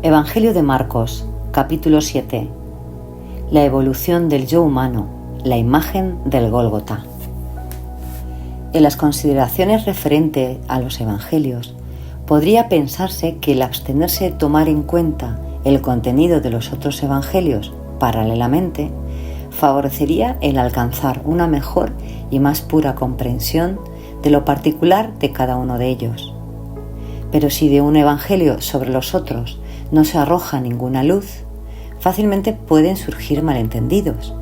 Evangelio de Marcos, capítulo 7. La evolución del yo humano, la imagen del Gólgota. En las consideraciones referentes a los evangelios, podría pensarse que el abstenerse de tomar en cuenta el contenido de los otros evangelios paralelamente favorecería el alcanzar una mejor y más pura comprensión de lo particular de cada uno de ellos. Pero si de un evangelio sobre los otros no se arroja ninguna luz, fácilmente pueden surgir malentendidos.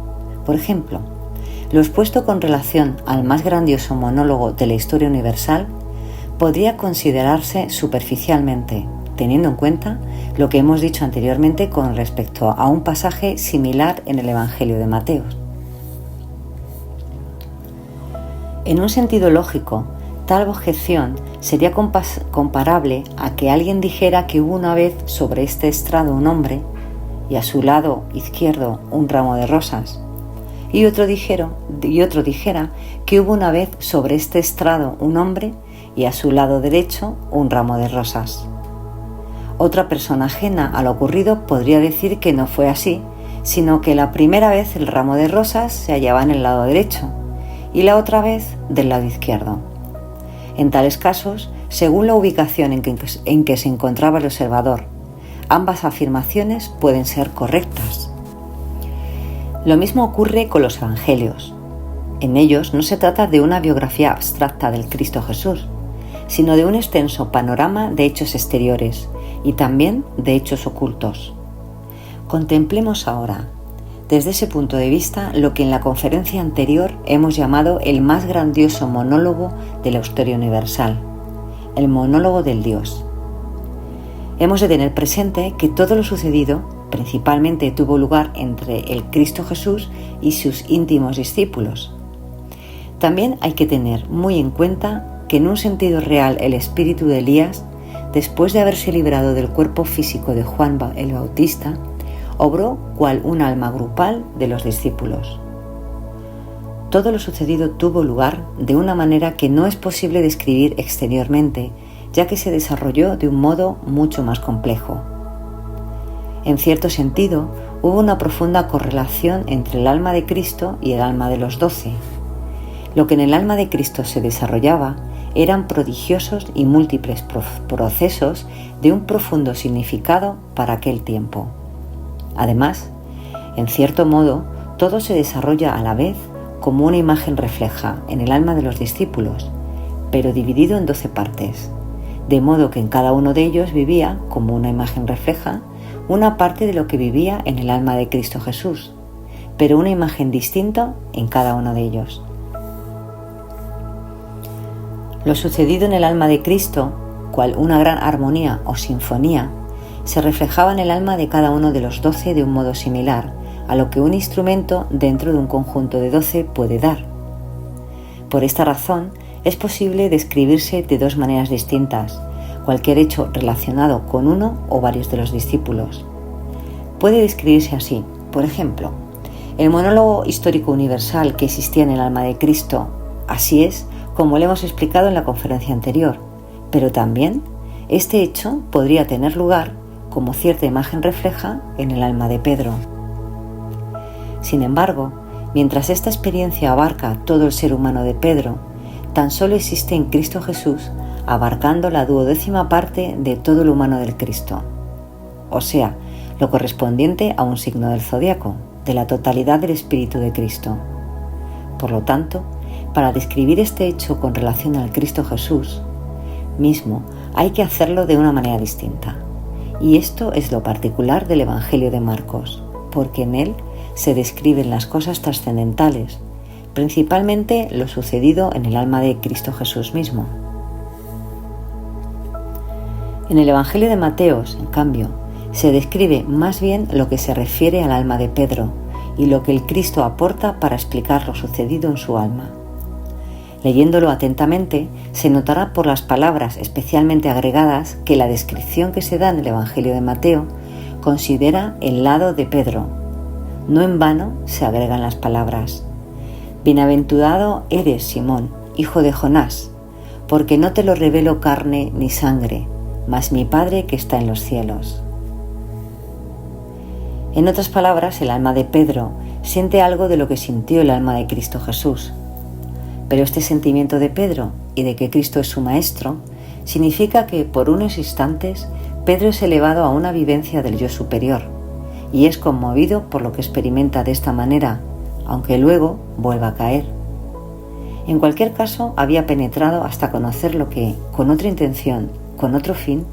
Por ejemplo, lo expuesto con relación al más grandioso monólogo de la historia universal podría considerarse superficialmente, teniendo en cuenta lo que hemos dicho anteriormente con respecto a un pasaje similar en el Evangelio de Mateo. En un sentido lógico, tal objeción sería comparable a que alguien dijera que hubo una vez sobre este estrado un hombre y a su lado izquierdo un ramo de rosas, y otro dijera que hubo una vez sobre este estrado un hombre y a su lado derecho un ramo de rosas. Otra persona ajena a lo ocurrido podría decir que no fue así, sino que la primera vez el ramo de rosas se hallaba en el lado derecho y la otra vez del lado izquierdo. En tales casos, según la ubicación en que se encontraba el observador, ambas afirmaciones pueden ser correctas. Lo mismo ocurre con los evangelios. En ellos no se trata de una biografía abstracta del Cristo Jesús, sino de un extenso panorama de hechos exteriores y también de hechos ocultos. Contemplemos ahora, desde ese punto de vista, lo que en la conferencia anterior hemos llamado el más grandioso monólogo de la historia universal, el monólogo del Dios. Hemos de tener presente que todo lo sucedido principalmente tuvo lugar entre el Cristo Jesús y sus íntimos discípulos. También hay que tener muy en cuenta que en un sentido real el espíritu de Elías, después de haberse librado del cuerpo físico de Juan el Bautista, obró cual un alma grupal de los discípulos. Todo lo sucedido tuvo lugar de una manera que no es posible describir exteriormente, ya que se desarrolló de un modo mucho más complejo. En cierto sentido, hubo una profunda correlación entre el alma de Cristo y el alma de los 12. Lo que en el alma de Cristo se desarrollaba eran prodigiosos y múltiples procesos de un profundo significado para aquel tiempo. Además, en cierto modo, todo se desarrolla a la vez como una imagen refleja en el alma de los discípulos, pero dividido en 12 partes, de modo que en cada uno de ellos vivía, como una imagen refleja, una parte de lo que vivía en el alma de Cristo Jesús, pero una imagen distinta en cada uno de ellos. Lo sucedido en el alma de Cristo, cual una gran armonía o sinfonía, se reflejaba en el alma de cada uno de los 12 de un modo similar a lo que un instrumento dentro de un conjunto de 12 puede dar. Por esta razón, es posible describirse de dos maneras distintas cualquier hecho relacionado con uno o varios de los discípulos. Puede describirse así, por ejemplo, el monólogo histórico universal que existía en el alma de Cristo, así es como lo hemos explicado en la conferencia anterior, pero también este hecho podría tener lugar como cierta imagen refleja en el alma de Pedro. Sin embargo, mientras esta experiencia abarca todo el ser humano de Pedro, tan solo existe en Cristo Jesús abarcando la 12ª parte de todo el humano del Cristo, o sea, lo correspondiente a un signo del zodiaco, de la totalidad del Espíritu de Cristo. Por lo tanto, para describir este hecho con relación al Cristo Jesús mismo, hay que hacerlo de una manera distinta. Y esto es lo particular del Evangelio de Marcos, porque en él se describen las cosas trascendentales, principalmente lo sucedido en el alma de Cristo Jesús mismo. En el Evangelio de Mateo, en cambio, se describe más bien lo que se refiere al alma de Pedro y lo que el Cristo aporta para explicar lo sucedido en su alma. Leyéndolo atentamente, se notará por las palabras especialmente agregadas que la descripción que se da en el Evangelio de Mateo considera el lado de Pedro. No en vano se agregan las palabras: «Bienaventurado eres, Simón, hijo de Jonás, porque no te lo reveló carne ni sangre, mas mi Padre que está en los cielos». En otras palabras, el alma de Pedro siente algo de lo que sintió el alma de Cristo Jesús. Pero este sentimiento de Pedro y de que Cristo es su Maestro significa que por unos instantes Pedro es elevado a una vivencia del yo superior y es conmovido por lo que experimenta de esta manera, aunque luego vuelva a caer. En cualquier caso, había penetrado hasta conocer lo que, con otra intención, con otro fin,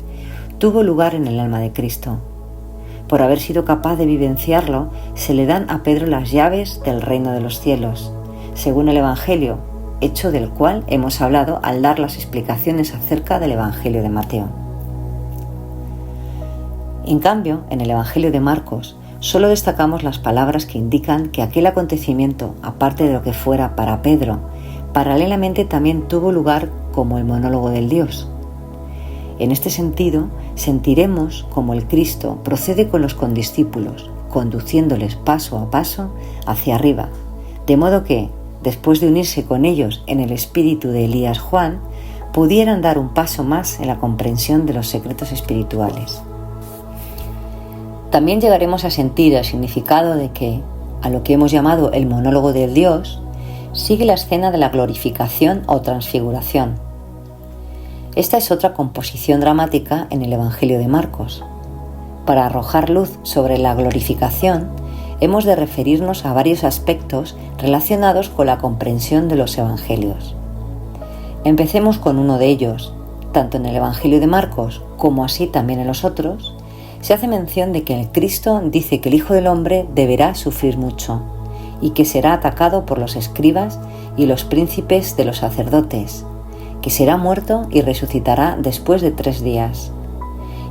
tuvo lugar en el alma de Cristo. Por haber sido capaz de vivenciarlo, se le dan a Pedro las llaves del reino de los cielos, según el Evangelio, hecho del cual hemos hablado al dar las explicaciones acerca del Evangelio de Mateo. En cambio, en el Evangelio de Marcos, solo destacamos las palabras que indican que aquel acontecimiento, aparte de lo que fuera para Pedro, paralelamente también tuvo lugar como el monólogo del Dios. En este sentido, sentiremos como el Cristo procede con los condiscípulos, conduciéndoles paso a paso hacia arriba, de modo que, después de unirse con ellos en el espíritu de Elías Juan, pudieran dar un paso más en la comprensión de los secretos espirituales. También llegaremos a sentir el significado de que, a lo que hemos llamado el monólogo del Dios, sigue la escena de la glorificación o transfiguración. Esta es otra composición dramática en el Evangelio de Marcos. Para arrojar luz sobre la glorificación, hemos de referirnos a varios aspectos relacionados con la comprensión de los Evangelios. Empecemos con uno de ellos. Tanto en el Evangelio de Marcos como así también en los otros, se hace mención de que el Cristo dice que el Hijo del Hombre deberá sufrir mucho y que será atacado por los escribas y los príncipes de los sacerdotes, que será muerto y resucitará después de 3 días.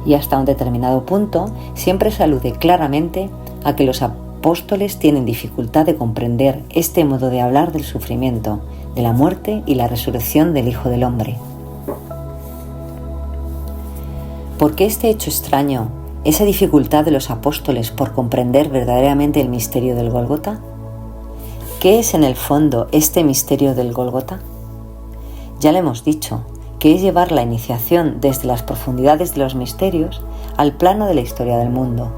Y hasta un determinado punto siempre se alude claramente a que los apóstoles tienen dificultad de comprender este modo de hablar del sufrimiento, de la muerte y la resurrección del Hijo del Hombre. ¿Por qué este hecho extraño, esa dificultad de los apóstoles por comprender verdaderamente el misterio del Gólgota? ¿Qué es en el fondo este misterio del Gólgota? Ya le hemos dicho que es llevar la iniciación desde las profundidades de los misterios al plano de la historia del mundo.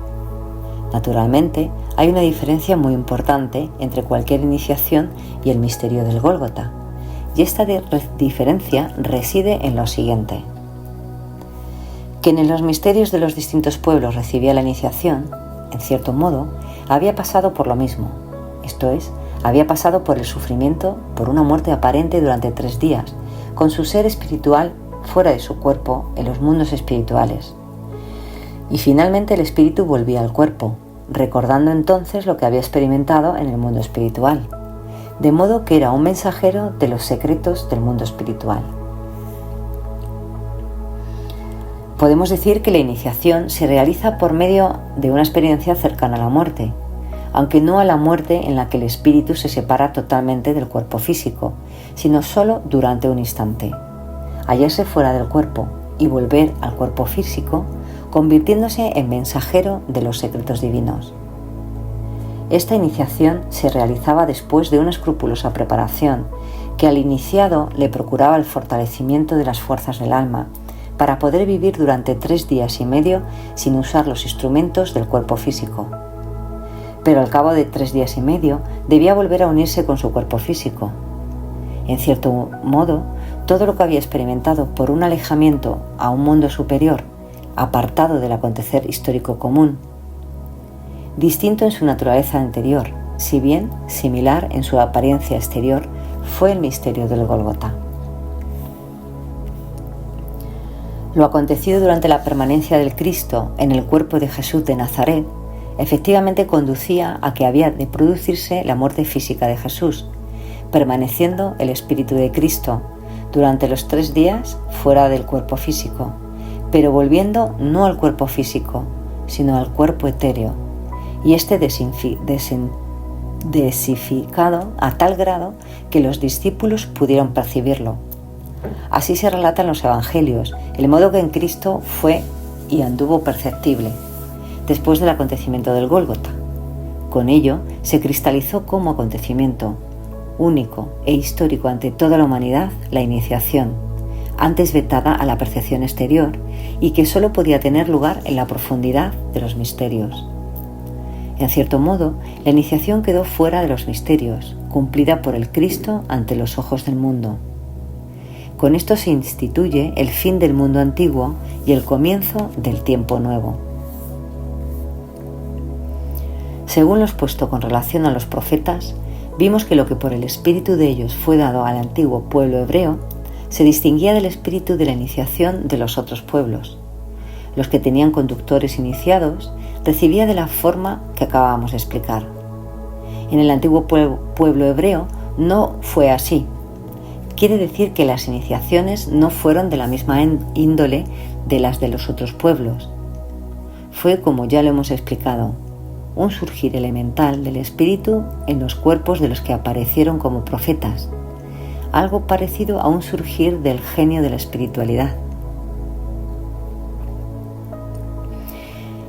Naturalmente, hay una diferencia muy importante entre cualquier iniciación y el misterio del Gólgota, y esta diferencia reside en lo siguiente. Quien en los misterios de los distintos pueblos recibía la iniciación, en cierto modo, había pasado por lo mismo, esto es, había pasado por el sufrimiento, por una muerte aparente durante 3 días, con su ser espiritual fuera de su cuerpo en los mundos espirituales. Y finalmente el espíritu volvía al cuerpo, recordando entonces lo que había experimentado en el mundo espiritual, de modo que era un mensajero de los secretos del mundo espiritual. Podemos decir que la iniciación se realiza por medio de una experiencia cercana a la muerte, aunque no a la muerte en la que el espíritu se separa totalmente del cuerpo físico, sino solo durante un instante. Hallarse fuera del cuerpo y volver al cuerpo físico, convirtiéndose en mensajero de los secretos divinos. Esta iniciación se realizaba después de una escrupulosa preparación que al iniciado le procuraba el fortalecimiento de las fuerzas del alma para poder vivir durante 3 días y medio sin usar los instrumentos del cuerpo físico. Pero al cabo de 3 días y medio debía volver a unirse con su cuerpo físico. En cierto modo, todo lo que había experimentado por un alejamiento a un mundo superior, apartado del acontecer histórico común, distinto en su naturaleza anterior, si bien similar en su apariencia exterior, fue el misterio del Gólgota. Lo acontecido durante la permanencia del Cristo en el cuerpo de Jesús de Nazaret efectivamente conducía a que había de producirse la muerte física de Jesús, permaneciendo el Espíritu de Cristo durante los 3 días fuera del cuerpo físico, pero volviendo no al cuerpo físico, sino al cuerpo etéreo, y este desificado a tal grado que los discípulos pudieron percibirlo. Así se relata en los Evangelios el modo que en Cristo fue y anduvo perceptible después del acontecimiento del Gólgota. Con ello se cristalizó como acontecimiento único e histórico ante toda la humanidad la iniciación, antes vetada a la percepción exterior y que solo podía tener lugar en la profundidad de los misterios. En cierto modo, la iniciación quedó fuera de los misterios, cumplida por el Cristo ante los ojos del mundo. Con esto se instituye el fin del mundo antiguo y el comienzo del tiempo nuevo. Según lo expuesto con relación a los profetas, vimos que lo que por el espíritu de ellos fue dado al antiguo pueblo hebreo, se distinguía del espíritu de la iniciación de los otros pueblos. Los que tenían conductores iniciados recibían de la forma que acabábamos de explicar. En el antiguo pueblo hebreo no fue así. Quiere decir que las iniciaciones no fueron de la misma índole de las de los otros pueblos. Fue, como ya lo hemos explicado, un surgir elemental del espíritu en los cuerpos de los que aparecieron como profetas, algo parecido a un surgir del genio de la espiritualidad.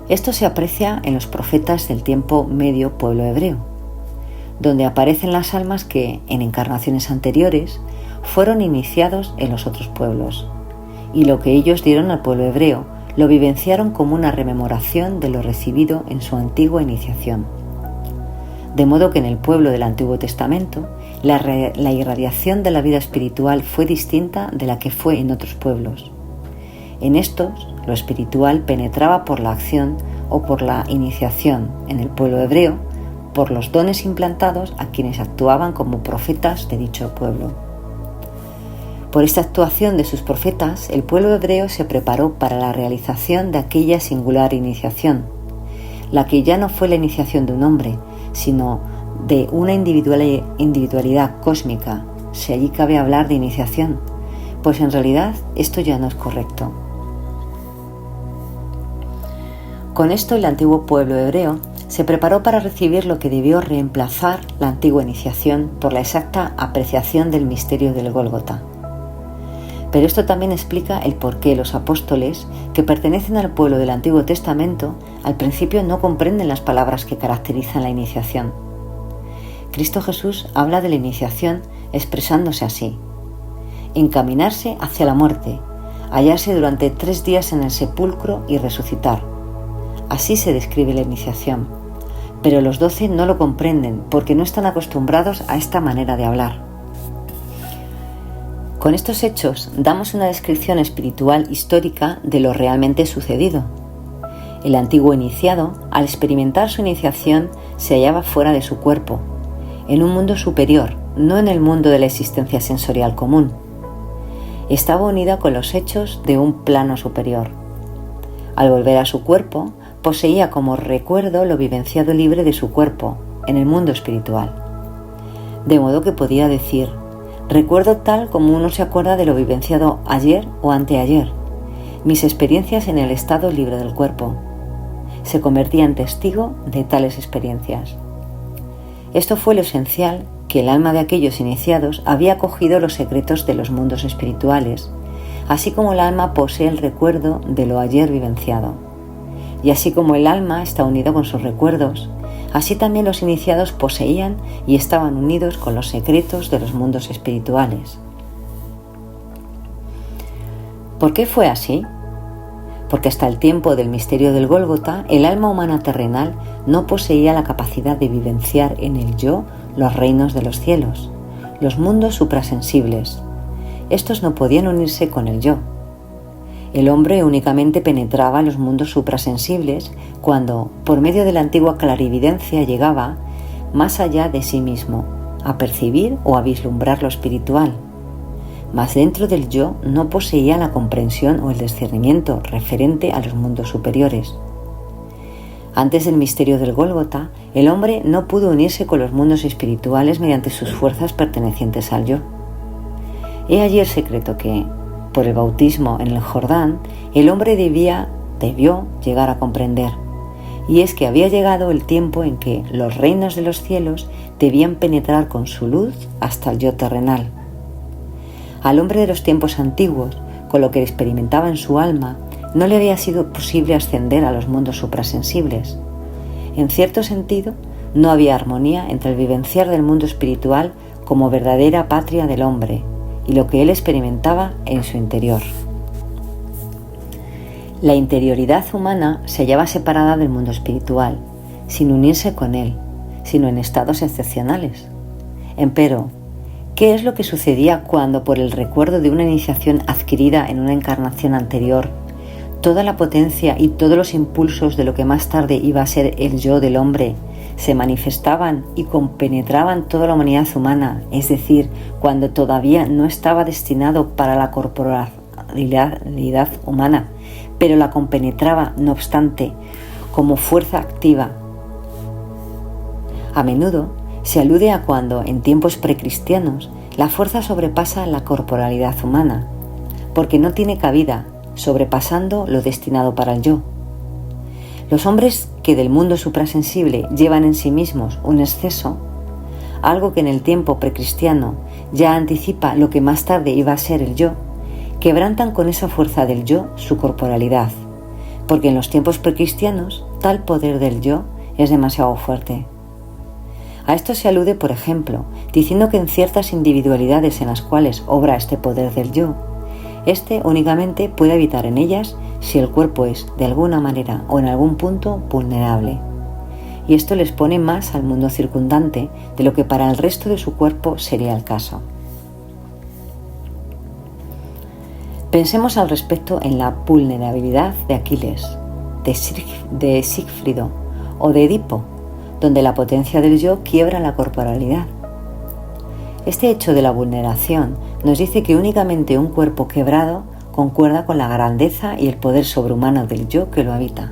Esto se aprecia en los profetas del tiempo medio pueblo hebreo, donde aparecen las almas que, en encarnaciones anteriores, fueron iniciados en los otros pueblos, y lo que ellos dieron al pueblo hebreo lo vivenciaron como una rememoración de lo recibido en su antigua iniciación. De modo que en el pueblo del Antiguo Testamento, la irradiación de la vida espiritual fue distinta de la que fue en otros pueblos. En estos, lo espiritual penetraba por la acción o por la iniciación en el pueblo hebreo, por los dones implantados a quienes actuaban como profetas de dicho pueblo. Por esta actuación de sus profetas, el pueblo hebreo se preparó para la realización de aquella singular iniciación, la que ya no fue la iniciación de un hombre, sino de una individualidad cósmica, si allí cabe hablar de iniciación, pues en realidad esto ya no es correcto. Con esto el antiguo pueblo hebreo se preparó para recibir lo que debió reemplazar la antigua iniciación por la exacta apreciación del misterio del Gólgota. Pero esto también explica el por qué los apóstoles, que pertenecen al pueblo del Antiguo Testamento, al principio no comprenden las palabras que caracterizan la iniciación. Cristo Jesús habla de la iniciación expresándose así: encaminarse hacia la muerte, hallarse durante 3 días en el sepulcro y resucitar. Así se describe la iniciación, pero los 12 no lo comprenden porque no están acostumbrados a esta manera de hablar. Con estos hechos damos una descripción espiritual histórica de lo realmente sucedido. El antiguo iniciado, al experimentar su iniciación, se hallaba fuera de su cuerpo, en un mundo superior, no en el mundo de la existencia sensorial común. Estaba unida con los hechos de un plano superior. Al volver a su cuerpo, poseía como recuerdo lo vivenciado libre de su cuerpo, en el mundo espiritual. De modo que podía decir: recuerdo tal como uno se acuerda de lo vivenciado ayer o anteayer, mis experiencias en el estado libre del cuerpo. Se convertía en testigo de tales experiencias. Esto fue lo esencial que el alma de aquellos iniciados había acogido los secretos de los mundos espirituales, así como el alma posee el recuerdo de lo ayer vivenciado. Y así como el alma está unida con sus recuerdos, así también los iniciados poseían y estaban unidos con los secretos de los mundos espirituales. ¿Por qué fue así? Porque hasta el tiempo del misterio del Gólgota, el alma humana terrenal no poseía la capacidad de vivenciar en el yo los reinos de los cielos, los mundos suprasensibles. Estos no podían unirse con el yo. El hombre únicamente penetraba los mundos suprasensibles cuando, por medio de la antigua clarividencia, llegaba más allá de sí mismo, a percibir o a vislumbrar lo espiritual. Mas dentro del yo no poseía la comprensión o el discernimiento referente a los mundos superiores. Antes del misterio del Gólgota, el hombre no pudo unirse con los mundos espirituales mediante sus fuerzas pertenecientes al yo. He allí el secreto que, por el bautismo en el Jordán, el hombre debió llegar a comprender, y es que había llegado el tiempo en que los reinos de los cielos debían penetrar con su luz hasta el yo terrenal. Al hombre de los tiempos antiguos, con lo que experimentaba en su alma, no le había sido posible ascender a los mundos suprasensibles. En cierto sentido, no había armonía entre el vivenciar del mundo espiritual como verdadera patria del hombre y lo que él experimentaba en su interior. La interioridad humana se hallaba separada del mundo espiritual, sin unirse con él, sino en estados excepcionales. Empero, ¿qué es lo que sucedía cuando, por el recuerdo de una iniciación adquirida en una encarnación anterior, toda la potencia y todos los impulsos de lo que más tarde iba a ser el yo del hombre se manifestaban y compenetraban toda la humanidad humana, es decir, cuando todavía no estaba destinado para la corporalidad humana, pero la compenetraba, no obstante, como fuerza activa? A menudo se alude a cuando, en tiempos precristianos, la fuerza sobrepasa la corporalidad humana, porque no tiene cabida, sobrepasando lo destinado para el yo. Los hombres que del mundo suprasensible llevan en sí mismos un exceso, algo que en el tiempo precristiano ya anticipa lo que más tarde iba a ser el yo, quebrantan con esa fuerza del yo su corporalidad, porque en los tiempos precristianos tal poder del yo es demasiado fuerte. A esto se alude, por ejemplo, diciendo que en ciertas individualidades en las cuales obra este poder del yo, este únicamente puede habitar en ellas si el cuerpo es, de alguna manera o en algún punto, vulnerable. Y esto les pone más al mundo circundante de lo que para el resto de su cuerpo sería el caso. Pensemos al respecto en la vulnerabilidad de Aquiles, de Sigfrido o de Edipo, donde la potencia del yo quiebra la corporalidad. Este hecho de la vulneración nos dice que únicamente un cuerpo quebrado concuerda con la grandeza y el poder sobrehumano del yo que lo habita.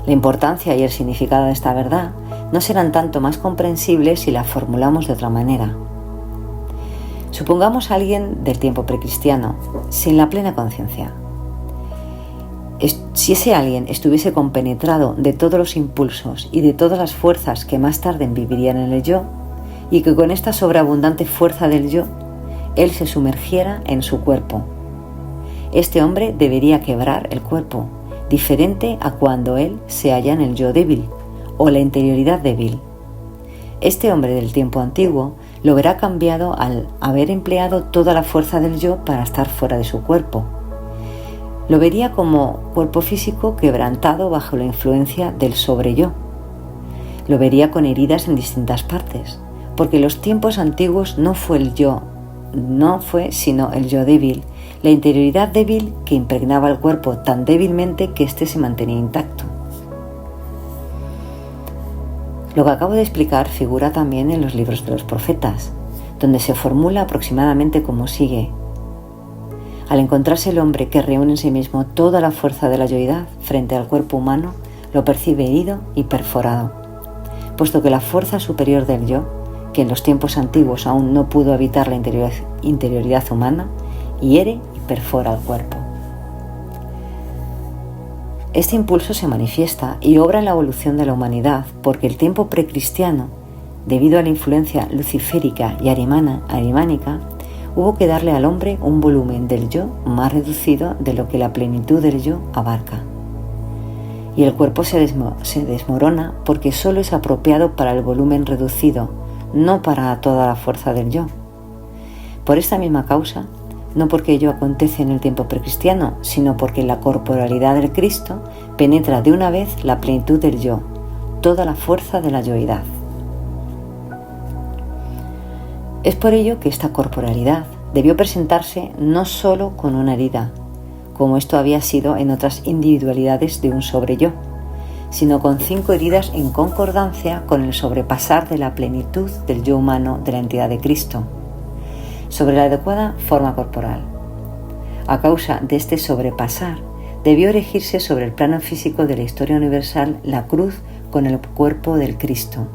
La importancia y el significado de esta verdad no serán tanto más comprensibles si la formulamos de otra manera. Supongamos a alguien del tiempo precristiano, sin la plena conciencia. Si ese alguien estuviese compenetrado de todos los impulsos y de todas las fuerzas que más tarde vivirían en el yo, y que con esta sobreabundante fuerza del yo, él se sumergiera en su cuerpo, este hombre debería quebrar el cuerpo, diferente a cuando él se halla en el yo débil o la interioridad débil. Este hombre del tiempo antiguo lo verá cambiado al haber empleado toda la fuerza del yo para estar fuera de su cuerpo. Lo vería como cuerpo físico quebrantado bajo la influencia del sobre-yo. Lo vería con heridas en distintas partes, porque en los tiempos antiguos no fue sino el yo débil, la interioridad débil que impregnaba el cuerpo tan débilmente que éste se mantenía intacto. Lo que acabo de explicar figura también en los libros de los profetas, donde se formula aproximadamente como sigue. Al encontrarse el hombre que reúne en sí mismo toda la fuerza de la yoidad frente al cuerpo humano, lo percibe herido y perforado, puesto que la fuerza superior del yo, que en los tiempos antiguos aún no pudo habitar la interioridad humana, hiere y perfora el cuerpo. Este impulso se manifiesta y obra en la evolución de la humanidad porque el tiempo precristiano, debido a la influencia luciférica y arimánica, hubo que darle al hombre un volumen del yo más reducido de lo que la plenitud del yo abarca. Y el cuerpo se desmorona porque solo es apropiado para el volumen reducido, no para toda la fuerza del yo. Por esta misma causa, no porque ello acontece en el tiempo precristiano, sino porque la corporalidad del Cristo penetra de una vez la plenitud del yo, toda la fuerza de la yoidad. Es por ello que esta corporalidad debió presentarse no solo con una herida, como esto había sido en otras individualidades de un sobre-yo, sino con 5 heridas en concordancia con el sobrepasar de la plenitud del yo humano de la entidad de Cristo, sobre la adecuada forma corporal. A causa de este sobrepasar, debió erigirse sobre el plano físico de la historia universal la cruz con el cuerpo del Cristo,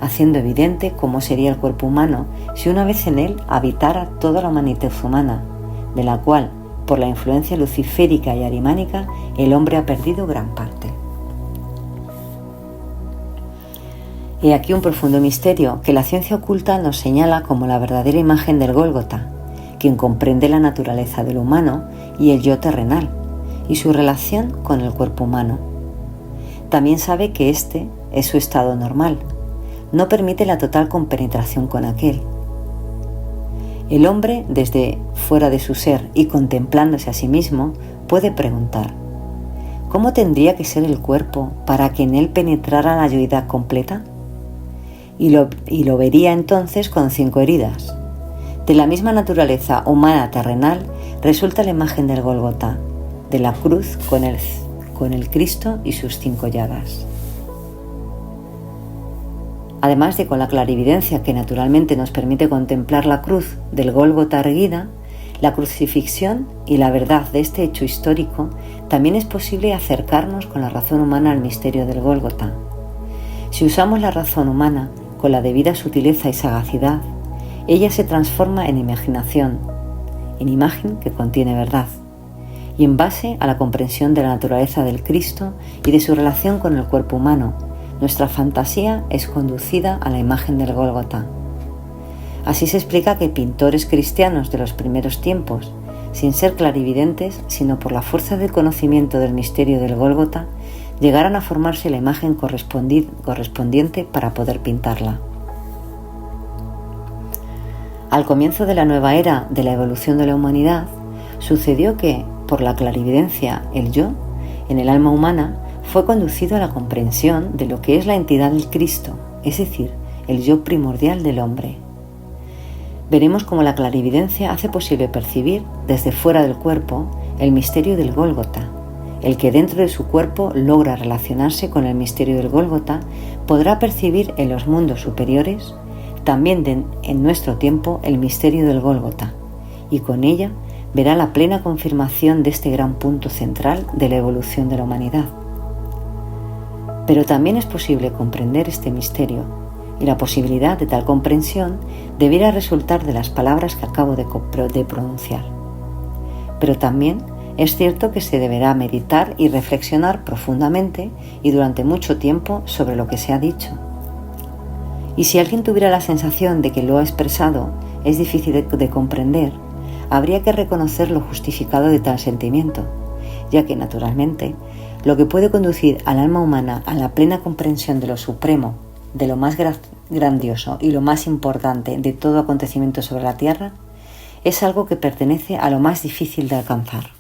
haciendo evidente cómo sería el cuerpo humano si una vez en él habitara toda la humanidad humana, de la cual, por la influencia luciférica y arimánica, el hombre ha perdido gran parte. He aquí un profundo misterio que la ciencia oculta nos señala como la verdadera imagen del Gólgota, quien comprende la naturaleza del humano y el yo terrenal, y su relación con el cuerpo humano. También sabe que este es su estado normal, no permite la total compenetración con aquel. El hombre, desde fuera de su ser y contemplándose a sí mismo, puede preguntar: ¿cómo tendría que ser el cuerpo para que en él penetrara la deidad completa? Y lo vería entonces con 5 heridas. De la misma naturaleza humana terrenal resulta la imagen del Gólgota, de la cruz con el Cristo y sus 5 llagas. Además de con la clarividencia que naturalmente nos permite contemplar la cruz del Gólgota erguida, la crucifixión y la verdad de este hecho histórico, también es posible acercarnos con la razón humana al misterio del Gólgota. Si usamos la razón humana con la debida sutileza y sagacidad, ella se transforma en imaginación, en imagen que contiene verdad, y en base a la comprensión de la naturaleza del Cristo y de su relación con el cuerpo humano, nuestra fantasía es conducida a la imagen del Gólgota. Así se explica que pintores cristianos de los primeros tiempos, sin ser clarividentes, sino por la fuerza del conocimiento del misterio del Gólgota, llegaran a formarse la imagen correspondiente para poder pintarla. Al comienzo de la nueva era de la evolución de la humanidad, sucedió que, por la clarividencia, el yo, en el alma humana, fue conducido a la comprensión de lo que es la entidad del Cristo, es decir, el yo primordial del hombre. Veremos cómo la clarividencia hace posible percibir, desde fuera del cuerpo, el misterio del Gólgota. El que dentro de su cuerpo logra relacionarse con el misterio del Gólgota podrá percibir en los mundos superiores, también en nuestro tiempo, el misterio del Gólgota, y con ella verá la plena confirmación de este gran punto central de la evolución de la humanidad. Pero también es posible comprender este misterio, y la posibilidad de tal comprensión debiera resultar de las palabras que acabo de pronunciar. Pero también es cierto que se deberá meditar y reflexionar profundamente y durante mucho tiempo sobre lo que se ha dicho. Y si alguien tuviera la sensación de que lo ha expresado es difícil de comprender, habría que reconocer lo justificado de tal sentimiento, ya que naturalmente lo que puede conducir al alma humana a la plena comprensión de lo supremo, de lo más grandioso y lo más importante de todo acontecimiento sobre la tierra, es algo que pertenece a lo más difícil de alcanzar.